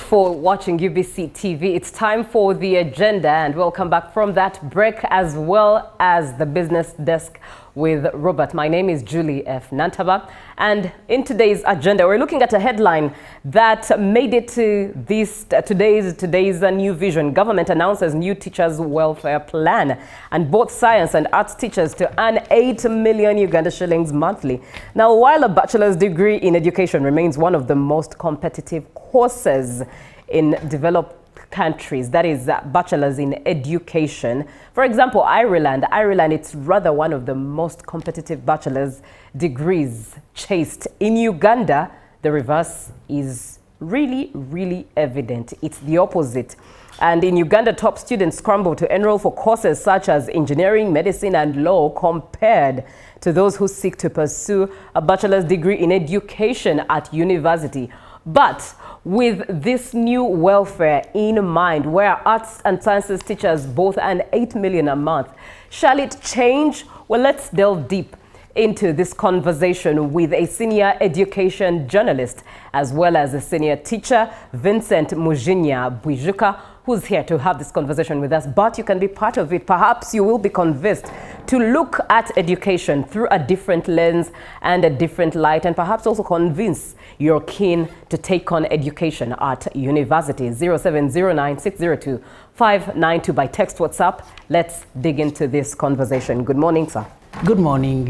for watching UBC TV. It's time for the agenda, and we'll come back from that break as well as the business desk with Robert. My name is Julie F. Nantaba, and in today's agenda, we're looking at a headline that made it to today's new vision. Government announces new teachers' welfare plan, and both science and arts teachers to earn 8 million Uganda shillings monthly. Now, while a bachelor's degree in education remains one of the most competitive courses in developed countries, that is bachelor's in education. For example, Ireland, it's rather one of the most competitive bachelor's degrees chased. In Uganda, the reverse is really evident. It's the opposite. And in Uganda, top students scramble to enroll for courses such as engineering, medicine, and law compared to those who seek to pursue a bachelor's degree in education at university. But with this new welfare in mind, where arts and sciences teachers both earn 8 million a month, shall it change? Well, let's delve deep into this conversation with a senior education journalist as well as a senior teacher, Vincent Mujinya Bwijuka, who's here to have this conversation with us. But you can be part of it. Perhaps you will be convinced to look at education through a different lens and a different light, and perhaps also convince you're keen to take on education at university. 0709-602-592 by text, WhatsApp. Let's dig into this conversation. Good morning, sir. Good morning,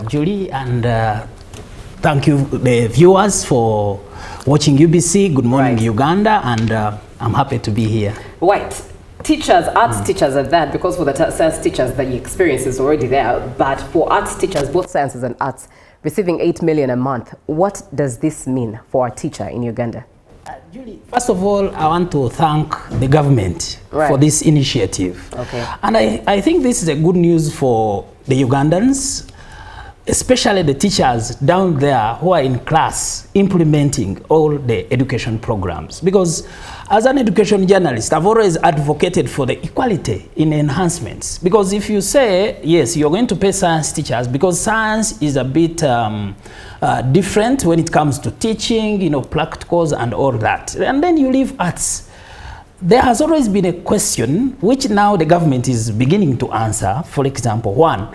Julie, and thank you, the viewers, for watching UBC. Good morning, right. Uganda, and I'm happy to be here. Right. Teachers, arts teachers are that, because for the science teachers, the experience is already there. But for arts teachers, both sciences and arts, receiving 8 million a month, what does this mean for a teacher in Uganda? Julie, first of all, I want to thank the government for this initiative. Okay. And I think this is a good news for the Ugandans, especially the teachers down there who are in class implementing all the education programs. Because as an education journalist, I've always advocated for the equality in enhancements. Because if you say, yes, you're going to pay science teachers, because science is a bit different when it comes to teaching, practicals and all that. And then you leave arts. There has always been a question, which now the government is beginning to answer. For example, one,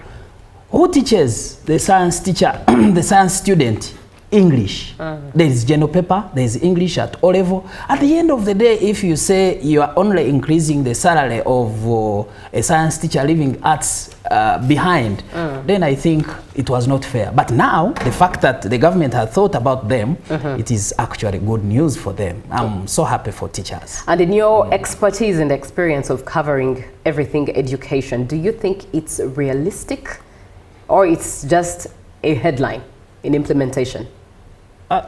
who teaches the science teacher, the science student, English? There is general paper, there is English at O level. At the end of the day, if you say you are only increasing the salary of a science teacher leaving arts behind, then I think it was not fair. But now, the fact that the government has thought about them, it is actually good news for them. I'm so happy for teachers. And in your expertise and experience of covering everything education, do you think it's realistic, or it's just a headline in implementation?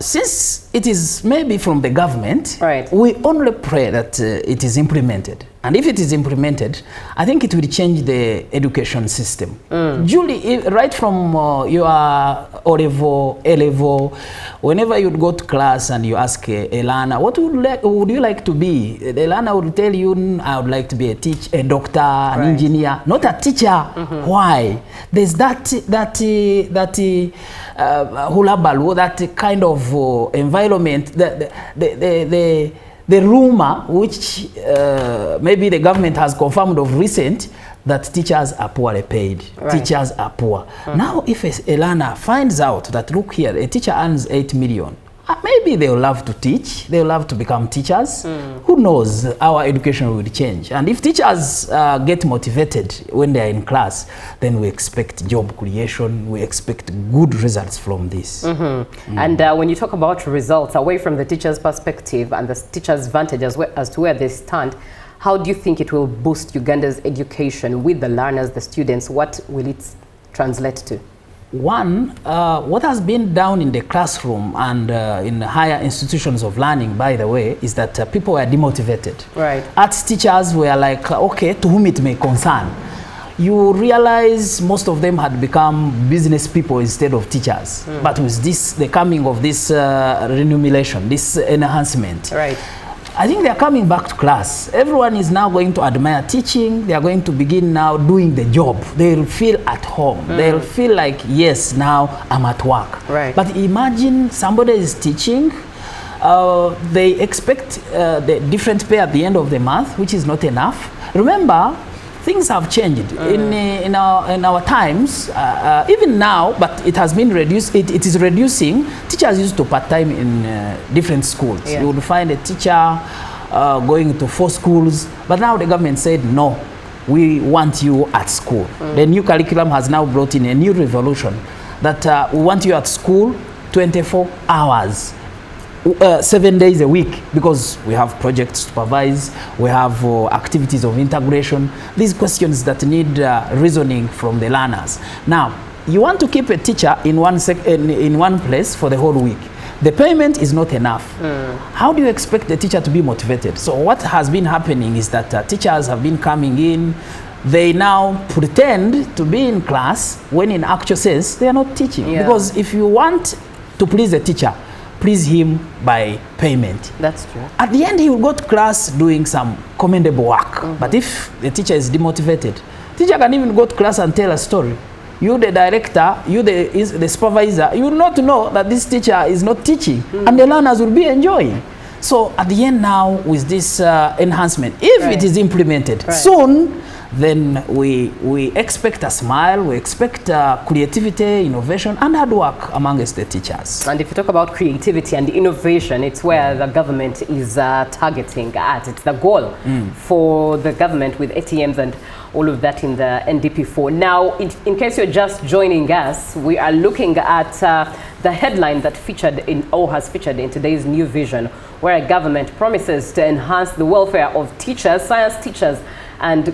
Since it is maybe from the government, we only pray that it is implemented. And if it is implemented, I think it will change the education system. Julie, right from your O level, A level, whenever you go to class and you ask a learner, what would you like to be? The learner would tell you, I would like to be a doctor, an engineer, not a teacher. Why? There's that hula baloo, that kind of environment, the rumor, which maybe the government has confirmed of recent, that teachers are poorly paid. Teachers are poor. Now, if a learner finds out that, look here, a teacher earns 8 million, maybe they will love to teach, they will love to become teachers. Who knows, our education will change. And if teachers get motivated when they are in class, then we expect job creation, we expect good results from this. And when you talk about results, away from the teacher's perspective and the teacher's vantage as to where they stand, how do you think it will boost Uganda's education with the learners, the students? What will it translate to? One, what has been down in the classroom and in higher institutions of learning, by the way, is that people were demotivated. Arts teachers were like, okay, to whom it may concern. You realize most of them had become business people instead of teachers. But with this, the coming of this remuneration, this enhancement, I think they are coming back to class. Everyone is now going to admire teaching. They are going to begin now doing the job. They'll feel at home. They'll feel like, yes, now I'm at work. But imagine somebody is teaching They expect the different pay at the end of the month, which is not enough. Remember, things have changed in our times, even now, but it has been reduced. It is reducing. Teachers used to part-time in different schools. Yeah. You would find a teacher going to 4 schools, but now the government said, no, we want you at school. The new curriculum has now brought in a new revolution that we want you at school 24 hours. 7 days a week, because we have projects to supervise, we have activities of integration, these questions that need reasoning from the learners. Now, you want to keep a teacher in one place for the whole week. The payment is not enough. How do you expect the teacher to be motivated? So what has been happening is that teachers have been coming in, they now pretend to be in class when in actual sense they are not teaching. Yeah. Because if you want to please a teacher, please him by payment. That's true. At the end, he will go to class doing some commendable work. But if the teacher is demotivated, teacher can even go to class and tell a story. You, the director, you, the supervisor, you will not know that this teacher is not teaching, and the learners will be enjoying. So at the end now, with this enhancement, if it is implemented soon, then we expect a smile, we expect creativity, innovation, and hard work amongst the teachers. And if you talk about creativity and innovation, it's where the government is targeting at. It's the goal for the government with ATMs and all of that in the NDP4. Now, in case you're just joining us, we are looking at the headline that featured in, or has featured in today's New Vision, where a government promises to enhance the welfare of teachers, science teachers, and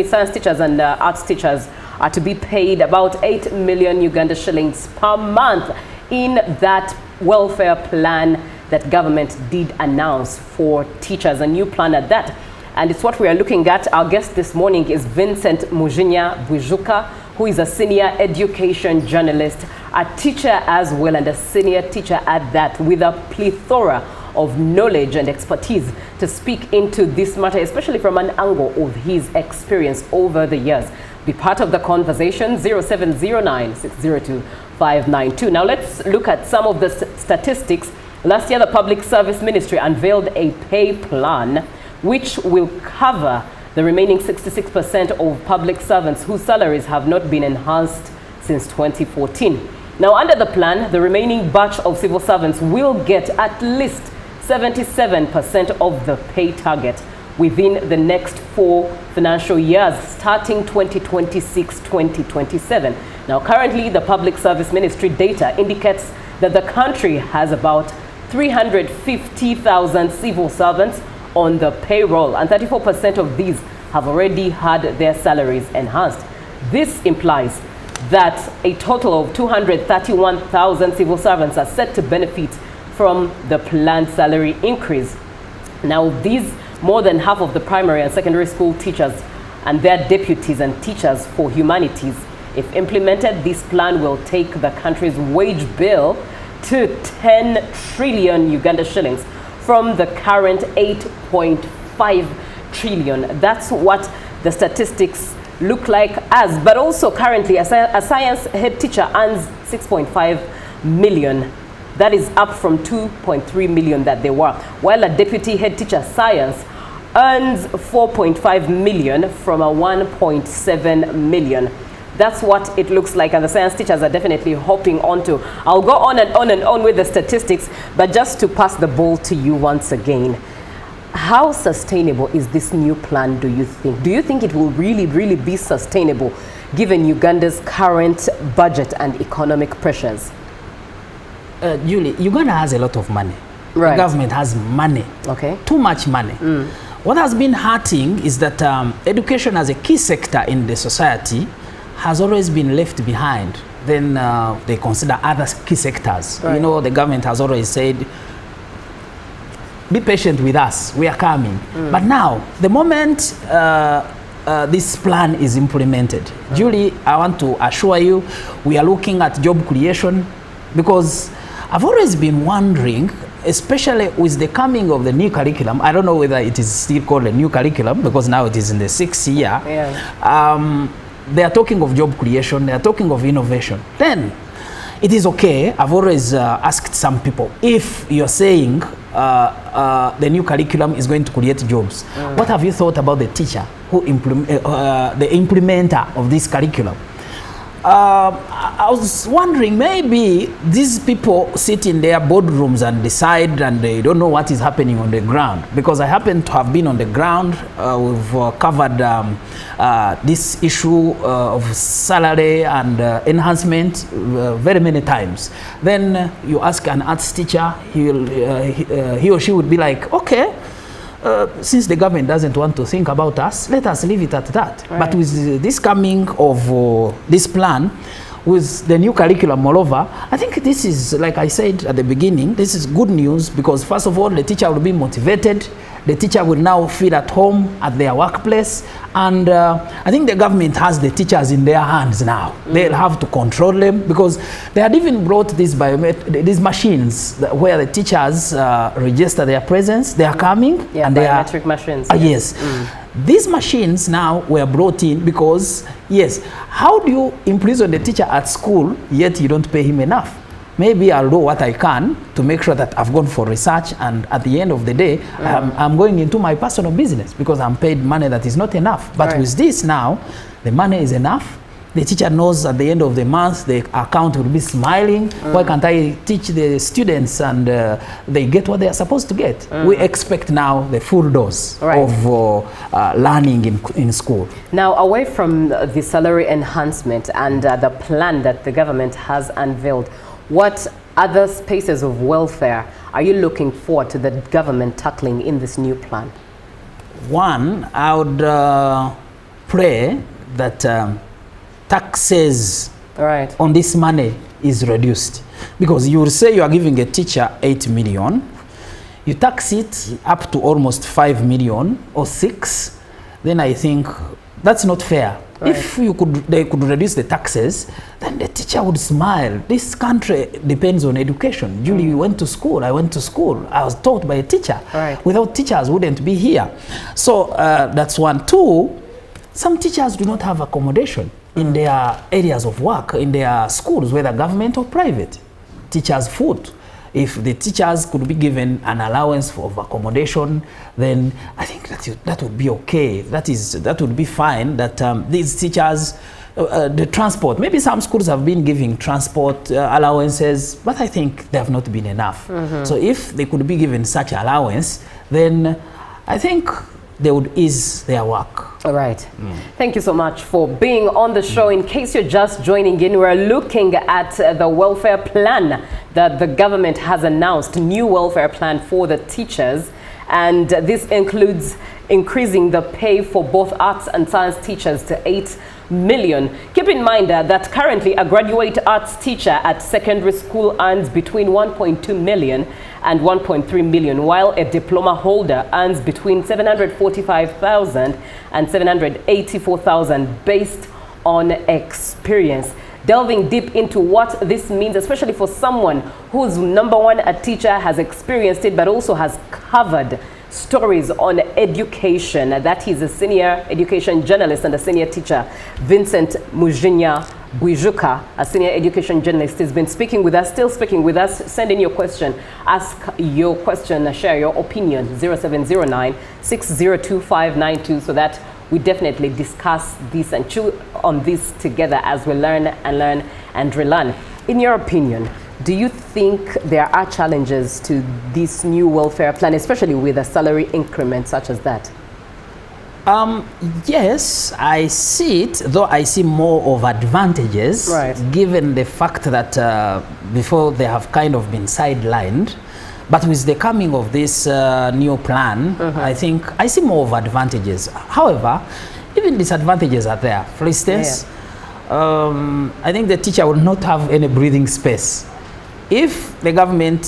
science teachers and arts teachers are to be paid about 8 million Uganda shillings per month in that welfare plan that government did announce for teachers, a new plan at that. And it's what we are looking at. Our guest this morning is Vincent Mujinya Bujuka, who is a senior education journalist, a teacher as well, and a senior teacher at that, with a plethora of knowledge and expertise to speak into this matter, especially from an angle of his experience over the years. Be part of the conversation, 0709-602-592. Now let's look at some of the statistics. Last year, the Public Service Ministry unveiled a pay plan which will cover the remaining 66% of public servants whose salaries have not been enhanced since 2014. Now, under the plan, the remaining batch of civil servants will get at least 77% of the pay target within the next 4 financial years, starting 2026-2027. Now, currently, the Public Service Ministry data indicates that the country has about 350,000 civil servants on the payroll, and 34% of these have already had their salaries enhanced. This implies that a total of 231,000 civil servants are set to benefit from the planned salary increase. Now, these more than half of the primary and secondary school teachers and their deputies and teachers for humanities, if implemented, this plan will take the country's wage bill to 10 trillion Uganda shillings from the current 8.5 trillion. That's what the statistics look like as. But also currently, a science head teacher earns 6.5 million. That is up from 2.3 million that they were. While a deputy head teacher science earns 4.5 million from a 1.7 million. That's what it looks like, and the science teachers are definitely hopping onto. I'll go on and on and on with the statistics, but just to pass the ball to you once again, how sustainable is this new plan, do you think? Do you think it will really, really be sustainable given Uganda's current budget and economic pressures? Julie, Uganda has a lot of money. Right. The government has money. Okay. Too much money. What has been hurting is that education as a key sector in the society has always been left behind. Then they consider other key sectors. Right. You know, the government has always said, be patient with us, we are coming. But now, the moment this plan is implemented, Julie, I want to assure you, we are looking at job creation, because I've always been wondering, especially with the coming of the new curriculum, I don't know whether it is still called a new curriculum, because now it is in the 6th year. Yeah. They are talking of job creation, they are talking of innovation. Then, it is okay. I've always asked some people, if you're saying the new curriculum is going to create jobs, what have you thought about the teacher who the implementer of this curriculum? I was wondering, maybe these people sit in their boardrooms and decide, and they don't know what is happening on the ground. Because I happen to have been on the ground. We've covered this issue of salary and enhancement very many times. Then you ask an arts teacher, he or she would be like, okay, since the government doesn't want to think about us, let us leave it at that. Right. But with this coming of this plan, with the new curriculum, moreover, I think this is, like I said at the beginning, this is good news, because first of all, the teacher will be motivated. The teacher will now feel at home at their workplace. And I think the government has the teachers in their hands now. They'll have to control them, because they had even brought these machines where the teachers register their presence. They are coming. Yeah, and biometric machines. Yes. These machines now were brought in because, yes, how do you imprison the teacher at school, yet you don't pay him enough? Maybe I'll do what I can to make sure that I've gone for research, and at the end of the day, I'm going into my personal business because I'm paid money that is not enough. But with this now, the money is enough. The teacher knows at the end of the month, the account will be smiling. Why can't I teach the students and they get what they are supposed to get? We expect now the full dose of learning in school. Now, away from the salary enhancement and the plan that the government has unveiled, what other spaces of welfare are you looking forward to the government tackling in this new plan? One, I would pray that taxes on this money is reduced. Because you will say you are giving a teacher 8 million, you tax it up to almost 5 million or 6, then I think that's not fair. If they could reduce the taxes, then the teacher would smile. This country depends on education. Julie, you went to school. I went to school. I was taught by a teacher. Without teachers, wouldn't be here. So that's one. Two, some teachers do not have accommodation in their areas of work, in their schools, whether government or private. Teachers' food. If the teachers could be given an allowance of accommodation, then I think that would be okay. That would be fine. That these teachers, the transport, maybe some schools have been giving transport allowances, but I think they have not been enough. So if they could be given such allowance, then I think they would ease their work. All right. Thank you so much for being on the show. In case you're just joining in, we're looking at the welfare plan that the government has announced, new welfare plan for the teachers. And this includes increasing the pay for both arts and science teachers to 8 million. Keep in mind that currently a graduate arts teacher at secondary school earns between 1.2 million and 1.3 million, while a diploma holder earns between 745,000 and 784,000 based on experience. Delving deep into what this means, especially for someone who's, number one, a teacher, has experienced it, but also has covered stories on education. That is a senior education journalist and a senior teacher, Vincent Mujinya Buijuka, a senior education journalist, has been speaking with us, still speaking with us. Send in your question, ask your question, share your opinion, 0709 602 592, so that we definitely discuss this and chew on this together as we learn and relearn. In your opinion, do you think there are challenges to this new welfare plan, especially with a salary increment such as that? Yes, I see it, though I see more of advantages, given the fact that before they have kind of been sidelined. But with the coming of this new plan, I think I see more of advantages. However, even disadvantages are there. For instance, I think the teacher will not have any breathing space. If the government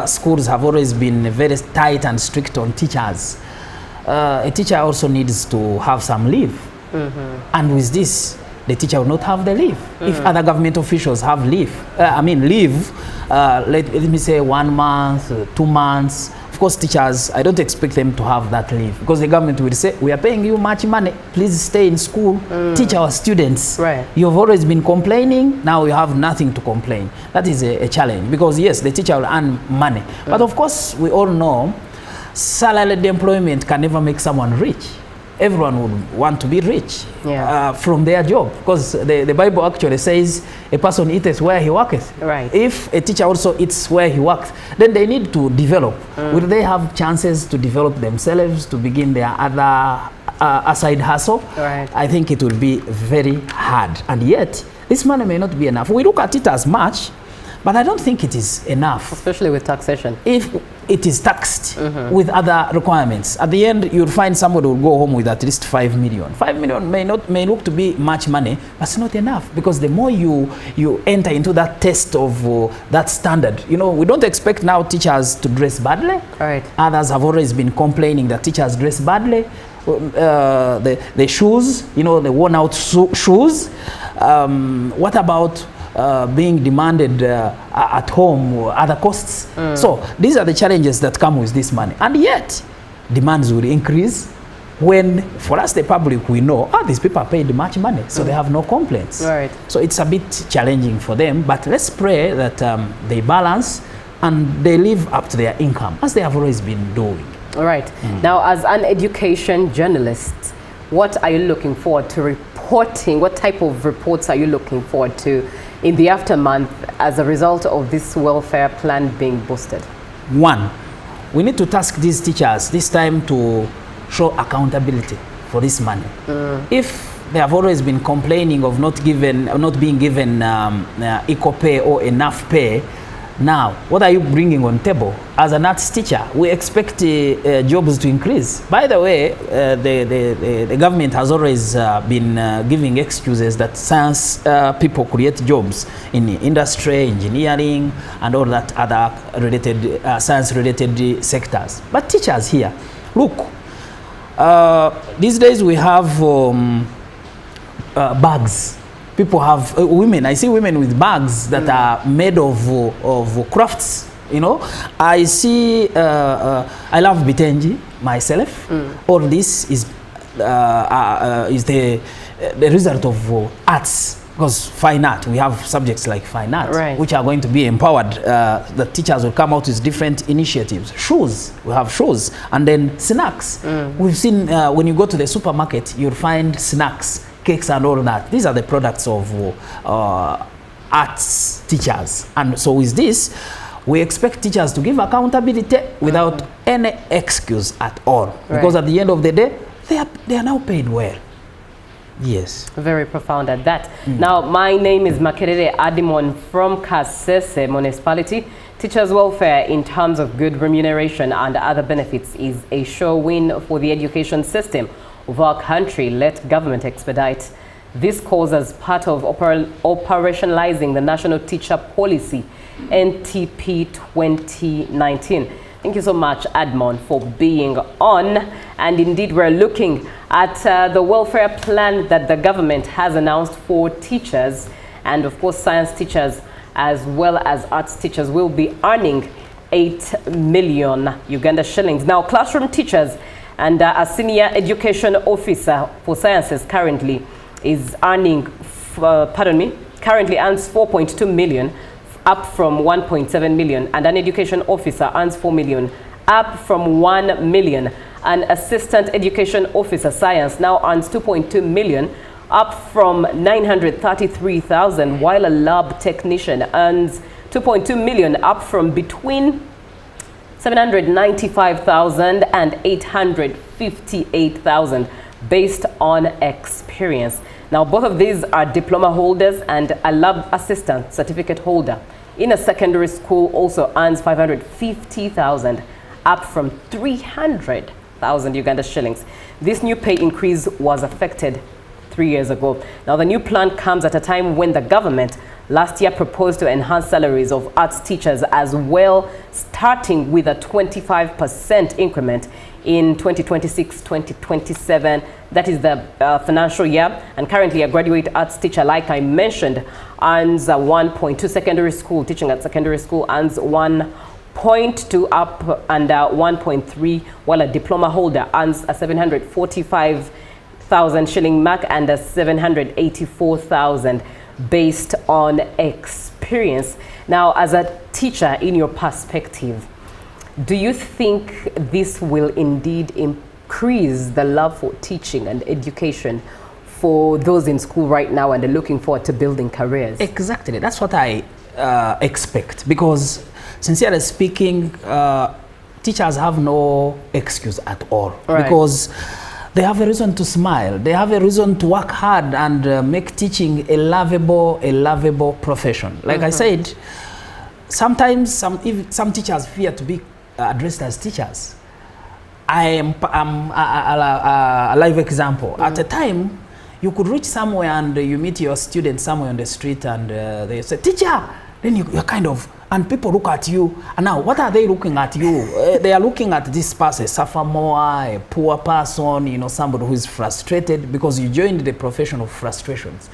schools have always been very tight and strict on teachers, a teacher also needs to have some leave. And with this, the teacher will not have the leave. If other government officials have leave, let me say 1 month, 2 months, of course, teachers, I don't expect them to have that leave, because the government will say, we are paying you much money, please stay in school, teach our students. Right. You've always been complaining, now you have nothing to complain. That is a challenge, because yes, the teacher will earn money. But of course, we all know salaried employment can never make someone rich. Everyone would want to be rich from their job, because the Bible actually says a person eateth where he worketh. Right. If a teacher also eats where he works, then they need to develop. Will they have chances to develop themselves, to begin their other side hustle? Right. I think it will be very hard. And yet, this money may not be enough. We look at it as much, but I don't think it is enough. Especially with taxation. If it is taxed with other requirements, at the end you'll find somebody will go home with at least 5 million. 5 million may look to be much money, but it's not enough, because the more you enter into that test of that standard, you know, we don't expect now teachers to dress badly. Right. Others have always been complaining that teachers dress badly. The shoes, you know, the worn out shoes. What about being demanded at home, or other costs? So these are the challenges that come with this money, and yet demands will increase when, for us the public, we know these people are paid much money, so they have no complaints. Right. So it's a bit challenging for them, but let's pray that they balance and they live up to their income, as they have always been doing. All right. Now, as an education journalist, what are you looking forward to reporting? What type of reports are you looking forward to in the aftermath as a result of this welfare plan being boosted? One, we need to task these teachers this time to show accountability for this money. If they have always been complaining of not being given equal pay or enough pay, now what are you bringing on table? As an arts teacher, we expect jobs to increase. By the way, the government has always been giving excuses that science people create jobs in industry, engineering, and all that other related science-related sectors. But teachers here, look, these days we have bags. People have women. I see women with bags that are made of crafts. You know, I see. I love Bitenji myself. All this is the result of arts, because fine art. We have subjects like fine art, right, which are going to be empowered. The teachers will come out with different initiatives. Shoes. We have shoes, and then snacks. We've seen when you go to the supermarket, you'll find snacks, cakes and all that. These are the products of arts teachers. And so with this, we expect teachers to give accountability without any excuse at all. Right. Because at the end of the day, they are now paid well. Yes. Very profound at that. Now, my name is Makerere Adimon from Kasese Municipality. Teachers' welfare in terms of good remuneration and other benefits is a sure win for the education system of our country. Let government expedite this cause as part of operationalizing the National Teacher Policy, NTP 2019. Thank you so much, Admon, for being on. And indeed, we're looking at the welfare plan that the government has announced for teachers, and of course, science teachers as well as arts teachers will be earning 8 million Uganda shillings. Now, classroom teachers and a senior education officer for sciences currently is earning, currently earns 4.2 million, up from 1.7 million, and an education officer earns 4 million, up from 1 million. An assistant education officer science now earns 2.2 million, up from 933,000, while a lab technician earns 2.2 million, up from between 795,000 and 858,000 based on experience. Now, both of these are diploma holders, and a lab assistant certificate holder in a secondary school also earns 550,000, up from 300,000 Uganda shillings. This new pay increase was affected 3 years ago. Now, the new plan comes at a time when the government last year proposed to enhance salaries of arts teachers as well, starting with a 25% increment in 2026-2027. That is the financial year. And currently, a graduate arts teacher, like I mentioned, earns 1.2. Secondary school, teaching at secondary school, earns 0.2 up and 1.3, while a diploma holder earns a 745,000 shilling mark and a 784,000 based on experience. Now, as a teacher, in your perspective, do you think this will indeed increase the love for teaching and education for those in school right now and are looking forward to building careers? Exactly. That's what I expect, because sincerely speaking, teachers have no excuse at all, because they have a reason to smile. They have a reason to work hard and make teaching a lovable profession. Like I said, sometimes some teachers fear to be addressed as teachers. I'm a live example. At a time, you could reach somewhere and you meet your student somewhere on the street and they say, "Teacher," then you're kind of, and people look at you, and now what are they looking at you? They are looking at this person, a sophomore, a poor person, you know, somebody who is frustrated because you joined the profession of frustrations.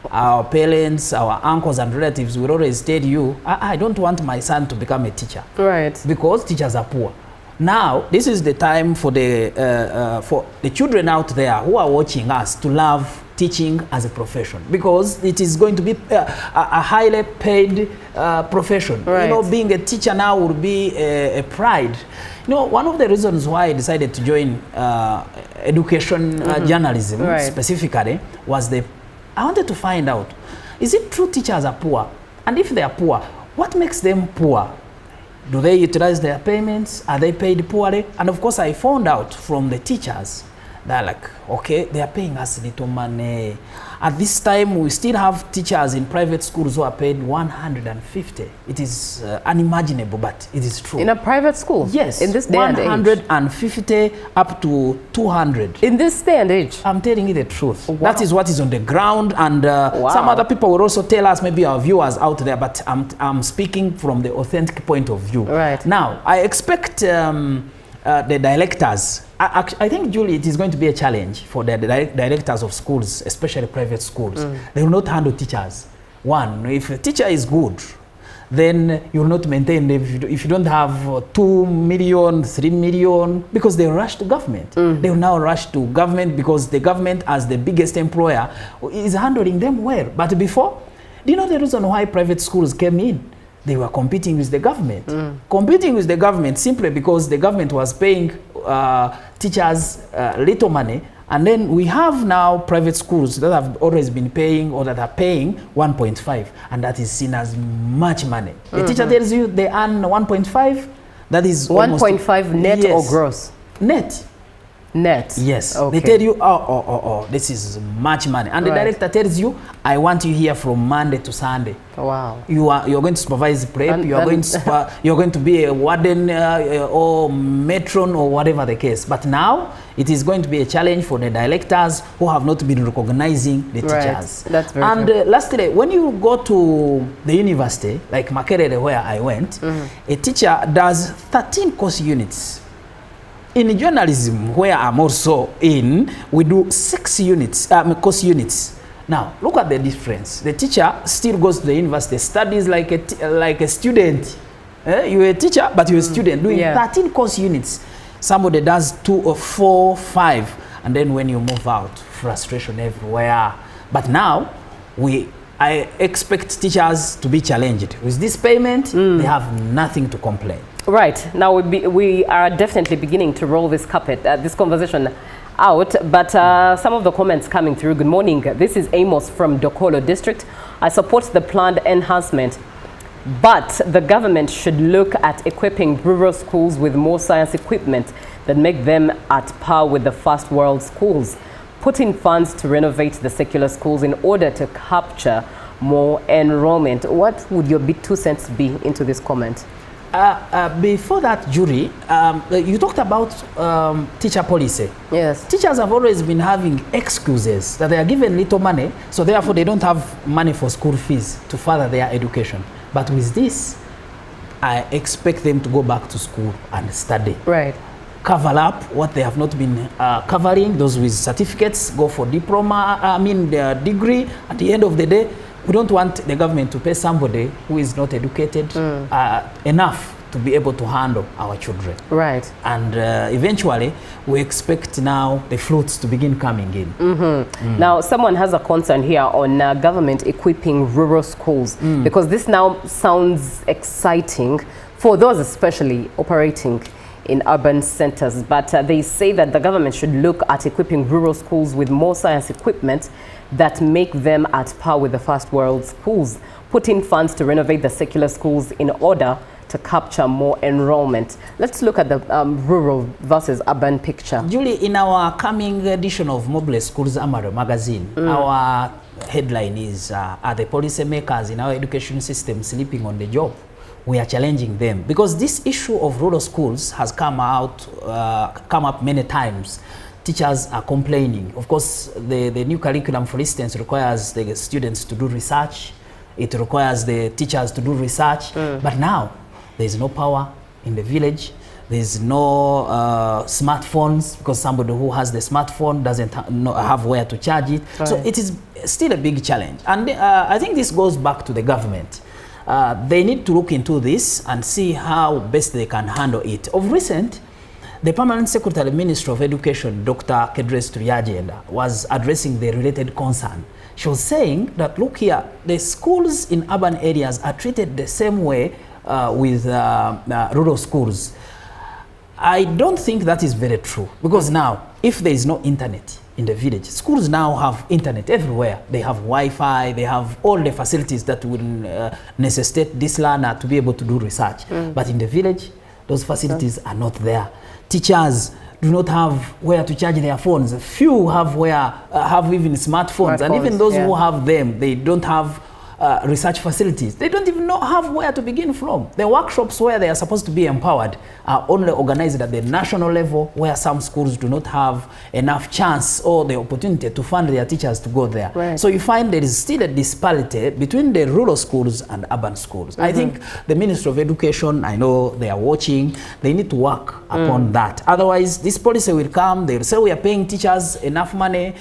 Our parents, our uncles and relatives will always tell you, I don't want my son to become a teacher. Right. Because teachers are poor. Now, this is the time for the children out there who are watching us to love teaching as a profession, because it is going to be a highly paid profession. Right. You know, being a teacher now will be a pride. You know, one of the reasons why I decided to join education journalism specifically was I wanted to find out, is it true teachers are poor? And if they are poor, what makes them poor? Do they utilize their payments? Are they paid poorly? And of course, I found out from the teachers that, like, okay, they are paying us little money. At this time, we still have teachers in private schools who are paid 150. It is unimaginable, but it is true. In a private school? Yes. In this day and age? 150 up to 200. In this day and age? I'm telling you the truth. Wow. That is what is on the ground, and some other people will also tell us, maybe our viewers out there, but I'm speaking from the authentic point of view. Right. Now, I expect the directors, I think, Julie, it is going to be a challenge for the directors of schools, especially private schools. They will not handle teachers. One, if a teacher is good, then you will not maintain them if you don't have 2 million, 3 million, because they rush to government. They will now rush to government because the government, as the biggest employer, is handling them well. But before, do you know the reason why private schools came in? They were competing with the government. Competing with the government simply because the government was paying teachers little money, and then we have now private schools that have always been paying, or that are paying 1.5, and that is seen as much money. The teacher tells you they earn 1.5, that is 1.5 net, yes, or gross? Net. Net? Yes. Okay. They tell you, oh, this is much money. And the director tells you, I want you here from Monday to Sunday. Wow. You're going to supervise prep, you're going to be a warden or matron or whatever the case. But now, it is going to be a challenge for the directors who have not been recognizing the teachers. That's very true. Lastly, when you go to the university, like Makerere where I went, a teacher does 13 course units. In journalism, where I'm also in, we do 6 units, course units. Now, look at the difference. The teacher still goes to the university, studies like a student. You're a teacher, but you're a student doing 13 course units. Somebody does 2 or 4, 5, and then when you move out, frustration everywhere. But now, I expect teachers to be challenged. With this payment, they have nothing to complain. Right. Now we are definitely beginning to roll this conversation out, but some of the comments coming through. Good morning. This is Amos from Dokolo District. I support the planned enhancement, but the government should look at equipping rural schools with more science equipment that make them at par with the first world schools. Put in funds to renovate the secular schools in order to capture more enrollment. What would your bit 2 cents be into this comment? Before that, Jury, you talked about teacher policy. Yes. Teachers have always been having excuses that they are given little money, so therefore they don't have money for school fees to further their education. But with this, I expect them to go back to school and study. Right. Cover up what they have not been covering. Those with certificates go for diploma, their degree. At the end of the day, we don't want the government to pay somebody who is not educated enough to be able to handle our children. Right. And eventually, we expect now the fruits to begin coming in. Now, someone has a concern here on government equipping rural schools, because this now sounds exciting for those especially operating in urban centers. But they say that the government should look at equipping rural schools with more science equipment that make them at par with the first world schools, put in funds to renovate the secular schools in order to capture more enrollment. Let's look at the rural versus urban picture. Julie, in our coming edition of Mobile Schools Amaro magazine, our headline is, are the policymakers in our education system sleeping on the job? We are challenging them, because this issue of rural schools has come up many times. Teachers are complaining. Of course, the new curriculum, for instance, requires the students to do research. It requires the teachers to do research. But now, there's no power in the village. There's no smartphones, because somebody who has the smartphone doesn't have where to charge it. Right. So it is still a big challenge. And I think this goes back to the government. They need to look into this and see how best they can handle it. Of recent, the Permanent Secretary Minister of Education, Dr. Kedres Tuyagenda, was addressing the related concern. She was saying that, look here, the schools in urban areas are treated the same way with rural schools. I don't think that is very true, because now, if there is no internet in the village, schools now have internet everywhere. They have Wi-Fi, they have all the facilities that will necessitate this learner to be able to do research. But in the village, those facilities are not there. Teachers do not have where to charge their phones. Few have have even smartphones, and even those who have them, they don't have research facilities. They don't even have where to begin from. The workshops where they are supposed to be empowered are only organized at the national level, where some schools do not have enough chance or the opportunity to fund their teachers to go there. Right. So you find there is still a disparity between the rural schools and urban schools. I think the Ministry of Education, I know they are watching, they need to work upon that. Otherwise, this policy will come, they will say we are paying teachers enough money.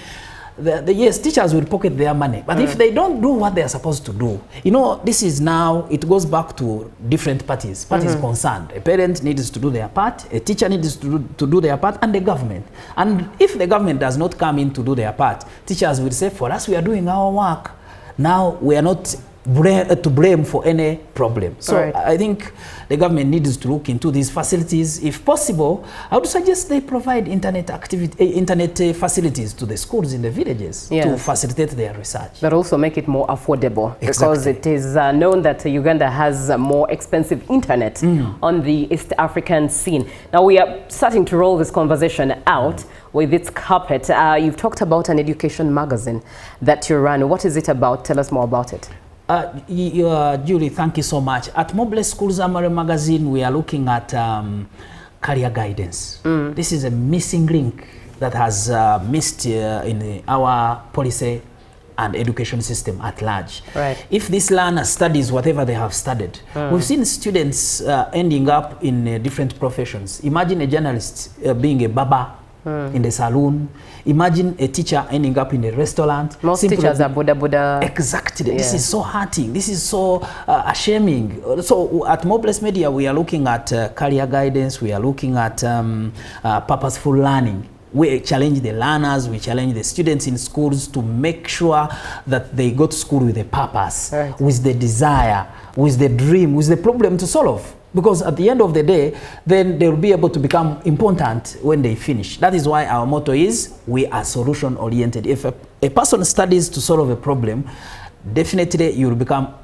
Yes, teachers will pocket their money, but if they don't do what they are supposed to do, you know, this is now, it goes back to different parties concerned. A parent needs to do their part, a teacher needs to do their part, and the government. And if the government does not come in to do their part, teachers will say, for us, we are doing our work. Now, we are not to blame for any problem. So I think the government needs to look into these facilities. If possible, I would suggest they provide internet facilities to the schools in the villages to facilitate their research. But also make it more affordable, because it is known that Uganda has more expensive internet on the East African scene. Now we are starting to roll this conversation out with its carpet. You've talked about an education magazine that you run. What is it about? Tell us more about it. Julie, thank you so much. At Mobile Schools Amare magazine, we are looking at career guidance. This is a missing link that has missed in our policy and education system at large. Right. If this learner studies whatever they have studied, we've seen students ending up in different professions. Imagine a journalist being a barber in the saloon. Imagine a teacher ending up in a restaurant. Most teachers are Buddha. Exactly. This is so hurting. This is so shaming. So at Mobless Media, we are looking at career guidance. We are looking at purposeful learning. We challenge the learners, we challenge the students in schools to make sure that they go to school with a purpose, with the desire, with the dream, with the problem to solve. Because at the end of the day, then they will be able to become important when they finish. That is why our motto is, we are solution oriented. If a person studies to solve a problem, definitely you will become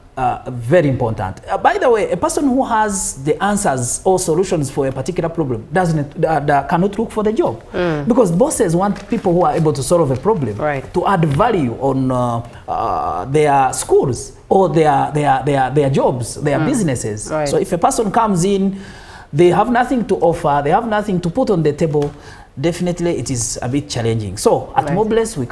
very important. By the way, a person who has the answers or solutions for a particular problem cannot look for the job. Because bosses want people who are able to solve a problem, to add value on their schools or their jobs, their businesses. So if a person comes in, they have nothing to offer, they have nothing to put on the table, definitely it is a bit challenging. So at Mobless, we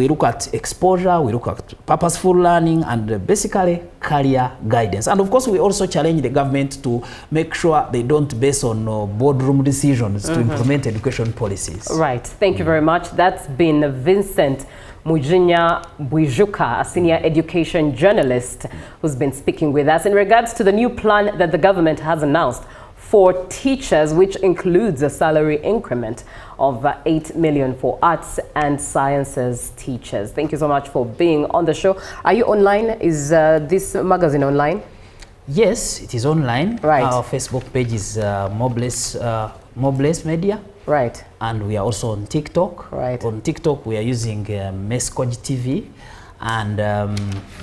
look at exposure, we look at purposeful learning, and basically career guidance. And of course, we also challenge the government to make sure they don't base on boardroom decisions to implement education policies. Right. Thank you very much. That's been Vincent Mujinya Buijuka, a senior education journalist, who's been speaking with us in regards to the new plan that the government has announced for teachers, which includes a salary increment of 8 million for arts and sciences teachers. Thank you so much for being on the show. Are you online? Is this magazine online? Yes, it is online. Right. Our Facebook page is Mobless Media. Right. And we are also on TikTok. Right. On TikTok, we are using Mescoj TV and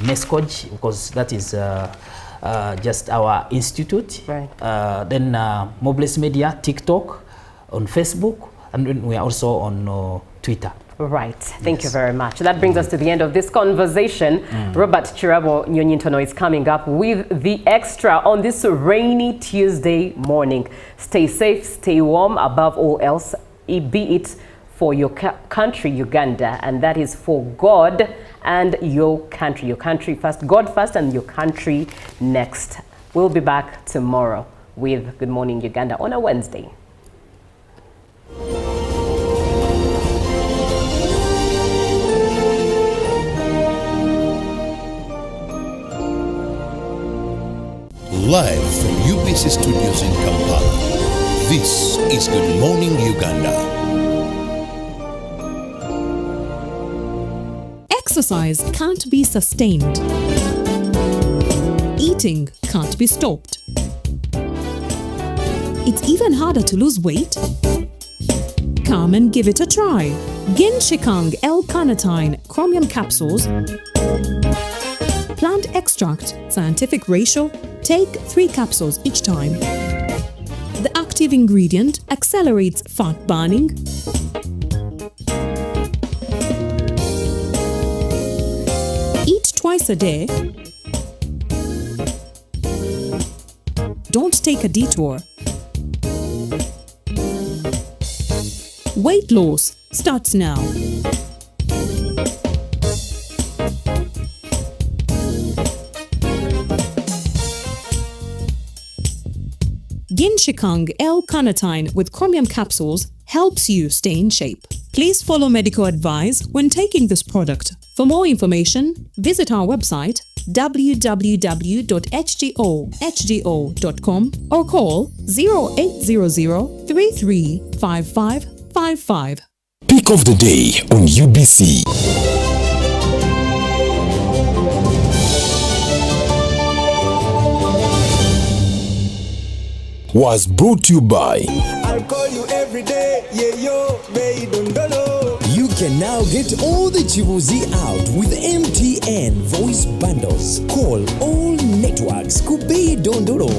Mescoj, because that is just our institute. Right. Then Mobless Media, TikTok, on Facebook, and then we are also on Twitter. Right. Thank you very much. That brings us to the end of this conversation. Robert Chirabo Nyonyintono is coming up with the extra on this rainy Tuesday morning. Stay safe, stay warm, above all else, be it for your country, Uganda, and that is for God and your country. Your country first, God first, and your country next. We'll be back tomorrow with Good Morning Uganda on a Wednesday. Live from UBC Studios in Kampala, this is Good Morning Uganda. Exercise can't be sustained. Eating can't be stopped. It's even harder to lose weight. Come and give it a try. Ginshikang L-carnitine chromium capsules, plant extract, scientific ratio, take 3 capsules each time. The active ingredient accelerates fat burning, eat twice a day, don't take a detour. Weight loss starts now. Ginshikang L-carnitine with chromium capsules helps you stay in shape. Please follow medical advice when taking this product. For more information, visit our website www.hgo.com or call 0800 335555. Pick of the day on UBC. Was brought to you by I'll call you every day, yeah yo, baby don't know. You can now get all the Chibuzi out with MTN voice bundles. Call all networks, Kubi Dondoro.